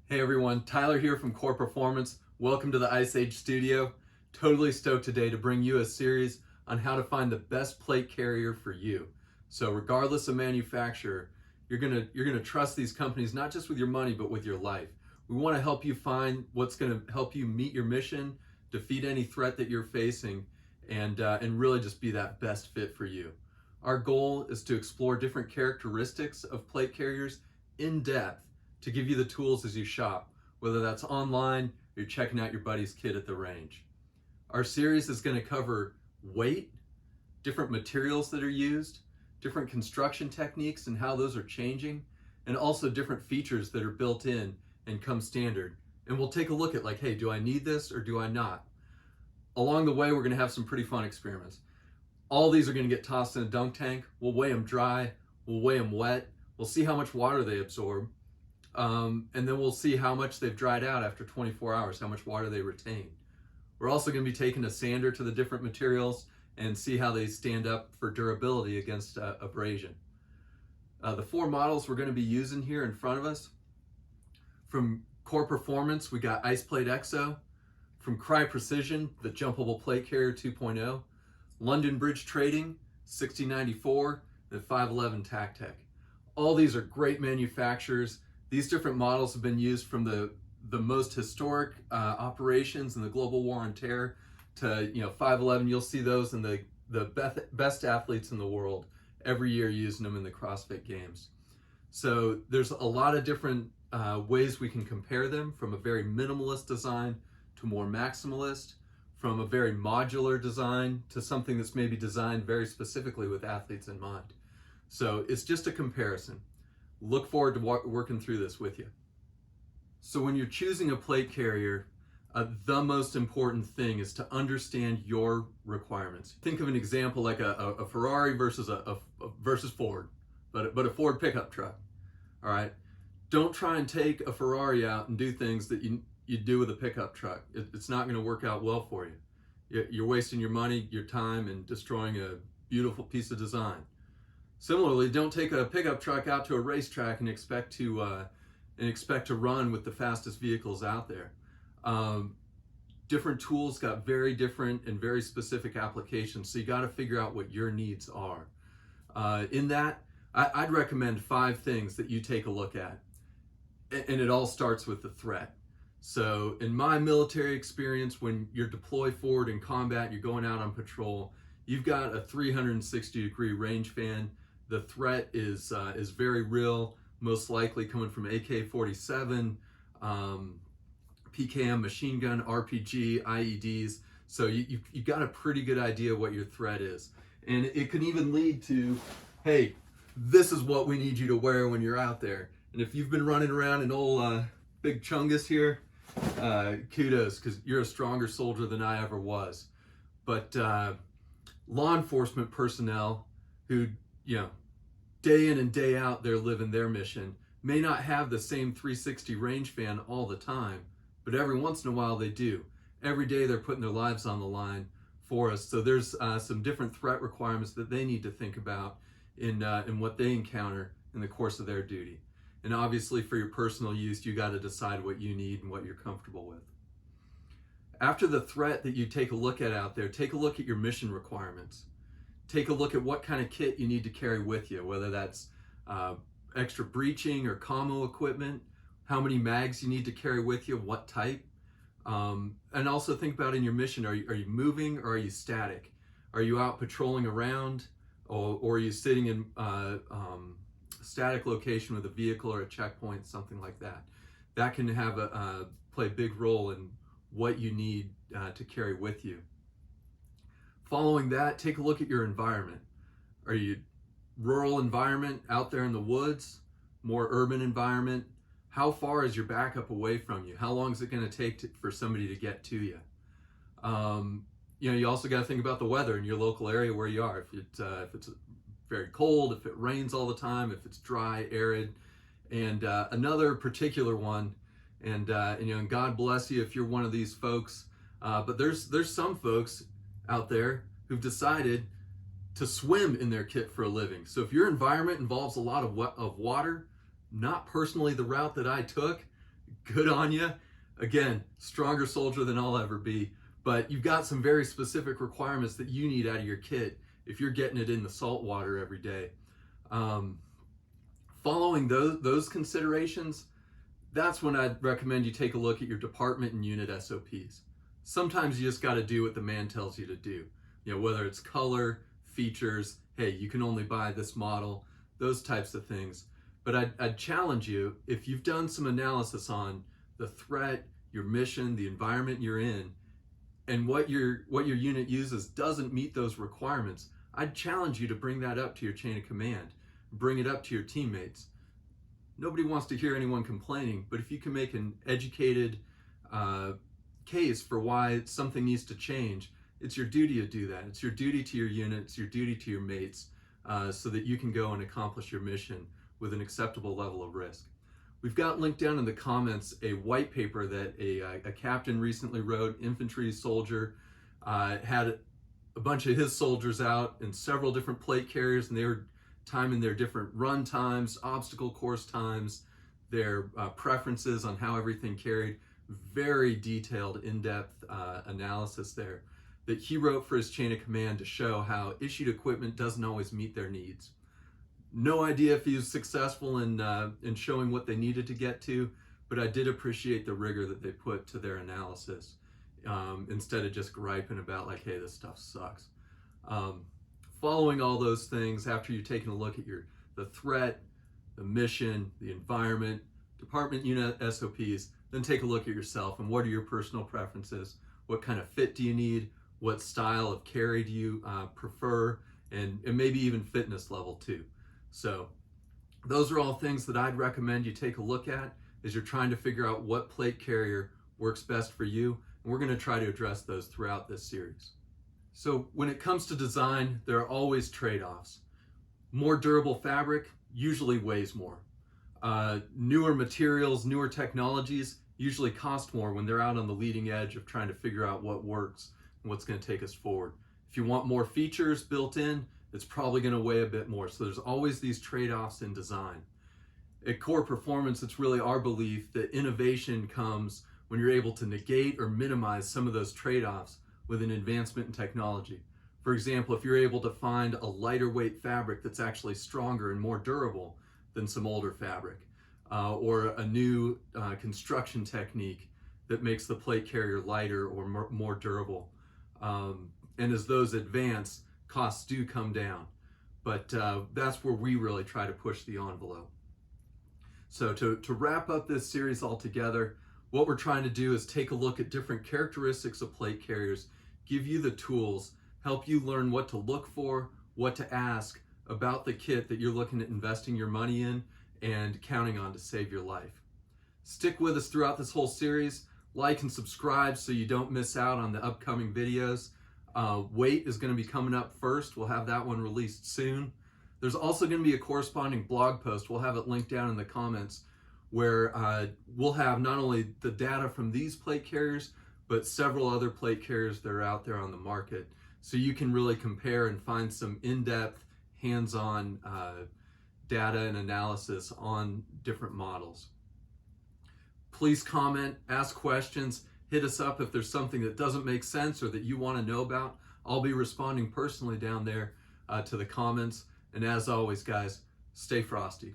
Hey everyone, Tyler here from Qore Performance. Welcome to the Ice Age studio. Totally stoked today to bring you a series on how to find the best plate carrier for you. So regardless of manufacturer, you're gonna trust these companies not just with your money but with your life. We want to help you find what's going to help you meet your mission, defeat any threat that you're facing, and really just be that best fit for you. Our goal is to explore different characteristics of plate carriers in depth to give you the tools as you shop, whether that's online or you're checking out your buddy's kid at the range. Our series is going to cover weight, different materials that are used, different construction techniques and how those are changing, and also different features that are built in and come standard. And we'll take a look at like, hey, do I need this or do I not? Along the way, we're going to have some pretty fun experiments. All these are going to get tossed in a dunk tank. We'll weigh them dry, we'll weigh them wet, we'll see how much water they absorb, and then we'll see how much they've dried out after 24 hours, how much water they retain. We're also going to be taking a sander to the different materials and see how they stand up for durability against abrasion. The four models we're going to be using here in front of us. From Qore Performance, we got Ice Plate Exo. From Qore Precision, the Jumpable Plate Carrier 2.0. London Bridge Trading, 6094, and 511 Tactec. All these are great manufacturers. These different models have been used from the most historic operations in the global war on terror to 511. You'll see those in the best athletes in the world every year using them in the CrossFit Games. So there's a lot of different ways we can compare them, from a very minimalist design to more maximalist, from a very modular design to something that's maybe designed very specifically with athletes in mind. So it's just a comparison. Look forward to working through this with you. So when you're choosing a plate carrier, the most important thing is to understand your requirements. Think of an example like a Ferrari versus versus Ford, but a Ford pickup truck. All right, don't try and take a Ferrari out and do things that you do with a pickup truck. It's not going to work out well for you. You're wasting your money, your time, and destroying a beautiful piece of design. Similarly, don't take a pickup truck out to a racetrack and expect to run with the fastest vehicles out there. Different tools got very different and very specific applications, so you got to figure out what your needs are. In that, I'd recommend 5 things that you take a look at, and it all starts with the threat. So in my military experience, when you're deployed forward in combat, you're going out on patrol, you've got a 360-degree range fan. The threat is very real, most likely coming from AK-47, PKM machine gun, RPG, IEDs. So you got a pretty good idea what your threat is. And it can even lead to, hey, this is what we need you to wear when you're out there. And if you've been running around in old Big Chungus here, kudos, because you're a stronger soldier than I ever was. But law enforcement personnel who, day in and day out, they're living their mission, may not have the same 360 range fan all the time, but every once in a while they do. Every day they're putting their lives on the line for us. So there's some different threat requirements that they need to think about in what they encounter in the course of their duty. And obviously for your personal use, you got to decide what you need and what you're comfortable with. After the threat that you take a look at out there, take a look at your mission requirements. Take a look at what kind of kit you need to carry with you, whether that's extra breaching or commo equipment, how many mags you need to carry with you, what type. And also think about in your mission, are you moving or are you static? Are you out patrolling around, or are you sitting in static location with a vehicle or a checkpoint, something like that? That can have play a big role in what you need to carry with you. Following that, take a look at your environment. Are you rural environment out there in the woods, more urban environment? How far is your backup away from you? How long is it going to take for somebody to get to you? You also got to think about the weather in your local area where you are. If it's very cold, if it rains all the time, if it's dry, arid. And another particular one, and God bless you if you're one of these folks, but there's some folks out there who've decided to swim in their kit for a living. So if your environment involves a lot of water, not personally the route that I took, good on you. Again, stronger soldier than I'll ever be, but you've got some very specific requirements that you need out of your kit if you're getting it in the salt water every day. Following those considerations, that's when I'd recommend you take a look at your department and unit SOPs. Sometimes you just got to do what the man tells you to do. Whether it's color, features, hey, you can only buy this model, those types of things. But I'd challenge you, if you've done some analysis on the threat, your mission, the environment you're in, and what your unit uses doesn't meet those requirements, I'd challenge you to bring that up to your chain of command, bring it up to your teammates. Nobody wants to hear anyone complaining, but if you can make an educated case for why something needs to change, it's your duty to do that. It's your duty to your unit, it's your duty to your mates, so that you can go and accomplish your mission with an acceptable level of risk. We've got linked down in the comments a white paper that a captain recently wrote, infantry soldier, had a bunch of his soldiers out in several different plate carriers, and they were timing their different run times, obstacle course times, their preferences on how everything carried. Very detailed, in-depth analysis there that he wrote for his chain of command to show how issued equipment doesn't always meet their needs. No idea if he was successful in showing what they needed to get to, but I did appreciate the rigor that they put to their analysis, instead of just griping about like, hey, this stuff sucks. Following all those things, after you've taken a look at the threat, the mission, the environment, department unit SOPs, then take a look at yourself and what are your personal preferences? What kind of fit do you need? What style of carry do you prefer? And maybe even fitness level too. So those are all things that I'd recommend you take a look at as you're trying to figure out what plate carrier works best for you. And we're going to try to address those throughout this series. So when it comes to design, there are always trade-offs. More durable fabric usually weighs more. Newer materials, newer technologies usually cost more when they're out on the leading edge of trying to figure out what works and what's going to take us forward. If you want more features built in, it's probably going to weigh a bit more. So there's always these trade-offs in design. At Qore Performance, it's really our belief that innovation comes when you're able to negate or minimize some of those trade-offs with an advancement in technology. For example, if you're able to find a lighter weight fabric that's actually stronger and more durable than some older fabric, or a new construction technique that makes the plate carrier lighter or more durable. And as those advance, costs do come down. But that's where we really try to push the envelope. So to wrap up this series altogether, what we're trying to do is take a look at different characteristics of plate carriers, give you the tools, help you learn what to look for, what to ask about the kit that you're looking at investing your money in and counting on to save your life. Stick with us throughout this whole series. Like and subscribe so you don't miss out on the upcoming videos. Weight is going to be coming up first. We'll have that one released soon. There's also going to be a corresponding blog post. We'll have it linked down in the comments where we'll have not only the data from these plate carriers, but several other plate carriers that are out there on the market. So you can really compare and find some in-depth, hands-on data and analysis on different models. Please comment, ask questions, hit us up if there's something that doesn't make sense or that you want to know about. I'll be responding personally down there to the comments. And as always, guys, stay frosty.